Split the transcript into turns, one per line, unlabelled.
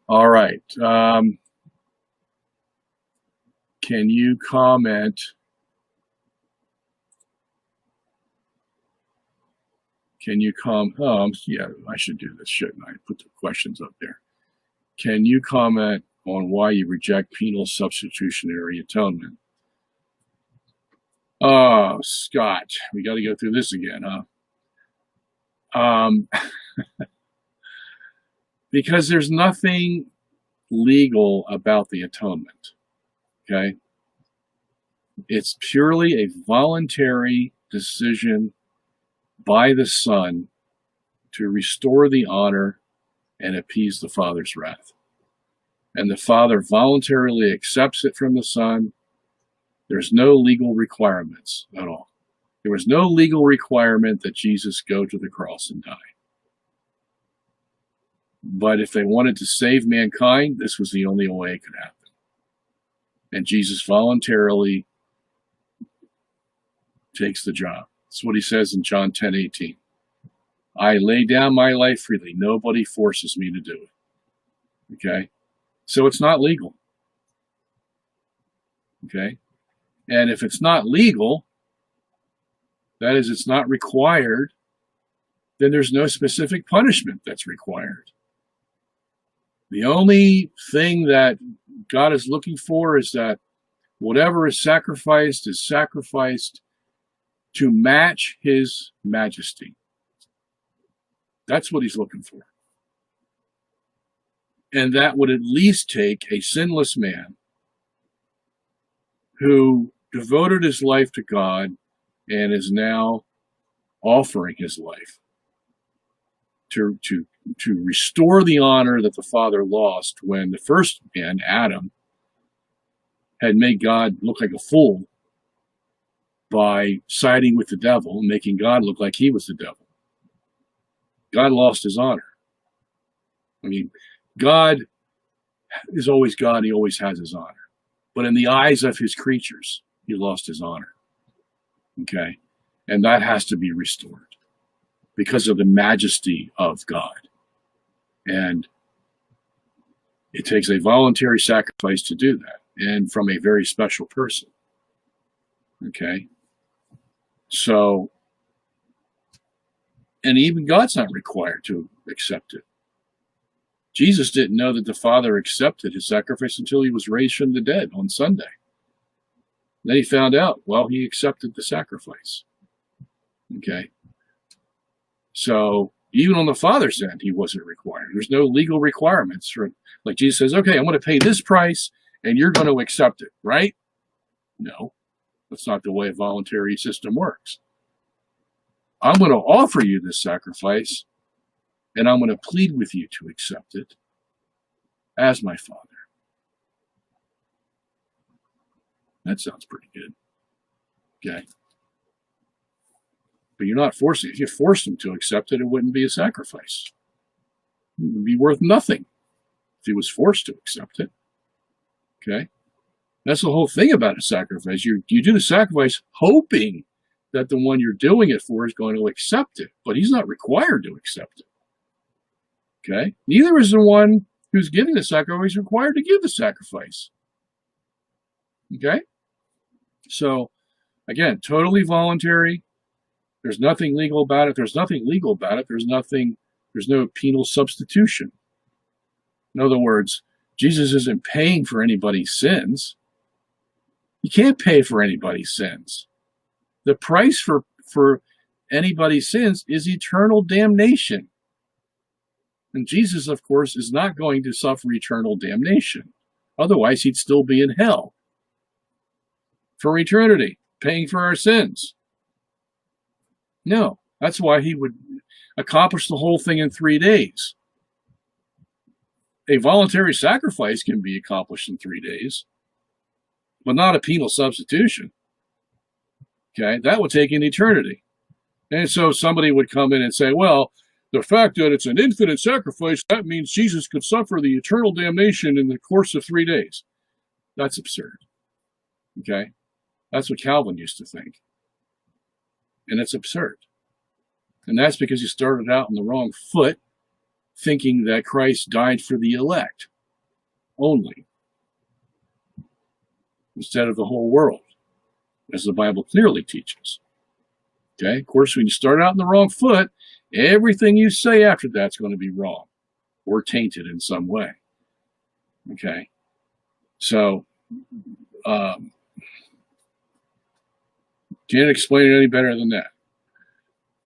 All right. Can you comment? Yeah, I should do this, shouldn't I? Put the questions up there. Can you comment on why you reject penal substitutionary atonement? Oh, Scott, we got to go through this again, huh? Because there's nothing legal about the atonement, okay? It's purely a voluntary decision by the Son to restore the honor and appease the Father's wrath. And the Father voluntarily accepts it from the Son. There's no legal requirements at all. There was no legal requirement that Jesus go to the cross and die. But if they wanted to save mankind, this was the only way it could happen. And Jesus voluntarily takes the job. That's what he says in John 10:18. I lay down my life freely. Nobody forces me to do it. Okay? So it's not legal. Okay? And if it's not legal, that is, it's not required, then there's no specific punishment that's required. The only thing that God is looking for is that whatever is sacrificed to match his majesty. That's what he's looking for. And that would at least take a sinless man who devoted his life to God and is now offering his life to restore the honor that the Father lost when the first man, Adam, had made God look like a fool by siding with the devil and making God look like he was the devil. God lost his honor. I mean, God is always God. He always has his honor. But in the eyes of his creatures, he lost his honor. Okay? And that has to be restored because of the majesty of God. And it takes a voluntary sacrifice to do that, and from a very special person. Okay? So, and even God's not required to accept it. Jesus didn't know that the Father accepted his sacrifice until he was raised from the dead on Sunday. Then he found out, well, he accepted the sacrifice. Okay? So, even on the Father's end, he wasn't required. There's no legal requirements for, like Jesus says, okay, I'm going to pay this price, and you're going to accept it, right? No, that's not the way a voluntary system works. I'm going to offer you this sacrifice, and I'm going to plead with you to accept it as my Father. That sounds pretty good. Okay. But you're not forcing it. If you forced him to accept it, it wouldn't be a sacrifice. It would be worth nothing if he was forced to accept it. Okay? That's the whole thing about a sacrifice. You do the sacrifice hoping that the one you're doing it for is going to accept it, but he's not required to accept it. Okay? Neither is the one who's giving the sacrifice required to give the sacrifice. Okay? So, again, totally voluntary. There's nothing legal about it. There's no penal substitution. In other words, Jesus isn't paying for anybody's sins. He can't pay for anybody's sins. The price for anybody's sins is eternal damnation. And Jesus, of course, is not going to suffer eternal damnation. Otherwise, he'd still be in hell for eternity, paying for our sins. No, that's why he would accomplish the whole thing in 3 days. A voluntary sacrifice can be accomplished in 3 days, but not a penal substitution. Okay, that would take an eternity. And so somebody would come in and say, well, the fact that it's an infinite sacrifice, that means Jesus could suffer the eternal damnation in the course of 3 days. That's absurd. Okay? That's what Calvin used to think. And it's absurd. And that's because you started out on the wrong foot, thinking that Christ died for the elect. only, instead of the whole world, as the Bible clearly teaches. Okay? Of course, when you start out in the wrong foot, everything you say after that's going to be wrong or tainted in some way. Okay? So, can't explain it any better than that.